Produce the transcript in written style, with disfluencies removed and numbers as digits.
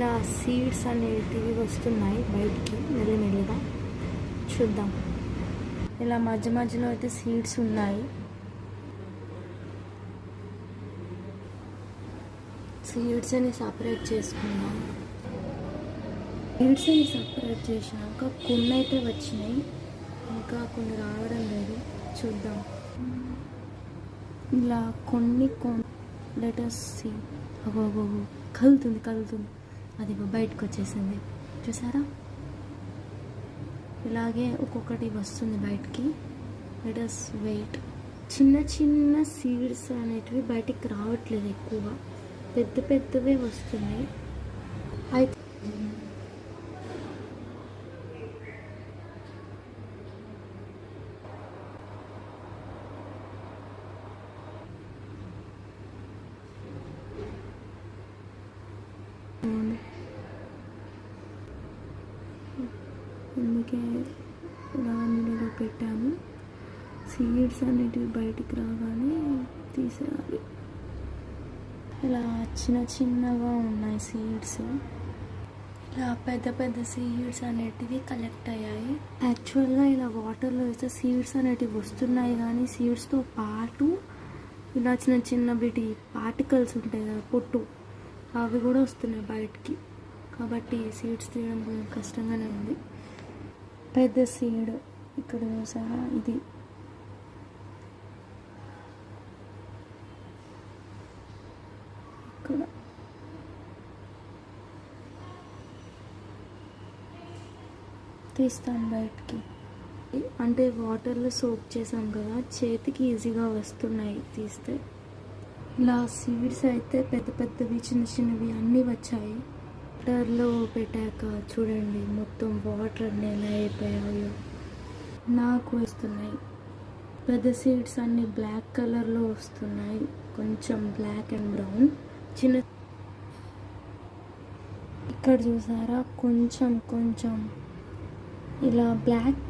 ఇలా సీడ్స్ అనేటివి వస్తున్నాయి బయటికి మెల్లమెల్లగా. చూద్దాం. ఇలా మధ్య మధ్యలో అయితే సీడ్స్ ఉన్నాయి. సీడ్స్ అని సపరేట్ చేసుకుందాం. సీడ్స్ అని సపరేట్ చేసినాక కొన్ని అయితే వచ్చినాయి, ఇంకా కొన్ని రావడం లేదు. చూద్దాం. ఇలా కొన్ని లెటర్స్ సీ. అగో కలుతుంది. అది బయటకు వచ్చేసింది, చూసారా? ఇలాగే ఒక్కొక్కటి వస్తుంది బయటికి. Letters wait. చిన్న చిన్న సీడ్స్ అనేటివి బయటికి రావట్లేదు ఎక్కువగా, పెద్దవే వస్తున్నాయి. అయితే అందుకే రానిలో పెట్టాను. సీడ్స్ అనేటివి బయటికి రాగానే తీసేయాలి. ఇలా చిన్నగా ఉన్నాయి సీడ్స్. ఇలా పెద్ద సీడ్స్ అనేటివి కలెక్ట్ అయ్యాయి. యాక్చువల్గా ఇలా వాటర్లో వేస్తే సీడ్స్ అనేటివి వస్తున్నాయి, కానీ సీడ్స్తో పాటు ఇలా చిన్న వీటి పార్టికల్స్ ఉంటాయి కదా, పొట్టు, అవి కూడా వస్తున్నాయి బయటికి. కాబట్టి సీడ్స్ తీయడం కొంచెం కష్టంగానే ఉంది. పెద్ద సీడ్ ఇక్కడ చూసారా, ఇది ఇక్కడ తీస్తాను బయటికి. అంటే వాటర్లో సోక్ చేసాం కదా, చేతికి ఈజీగా వస్తున్నాయి తీస్తే. ఇలా సీడ్స్ అయితే పెద్దవి చిన్నవి అన్నీ వచ్చాయి. వాటర్లో పెట్టాక చూడండి మొత్తం వాటర్ అన్నీ ఎలా అయిపోయాయో నాకు వస్తున్నాయి. పెద్ద సీడ్స్ అన్నీ బ్లాక్ కలర్లో వస్తున్నాయి, కొంచెం బ్లాక్ అండ్ బ్రౌన్. ఇక్కడ చూసారా కొంచెం ఇలా బ్లాక్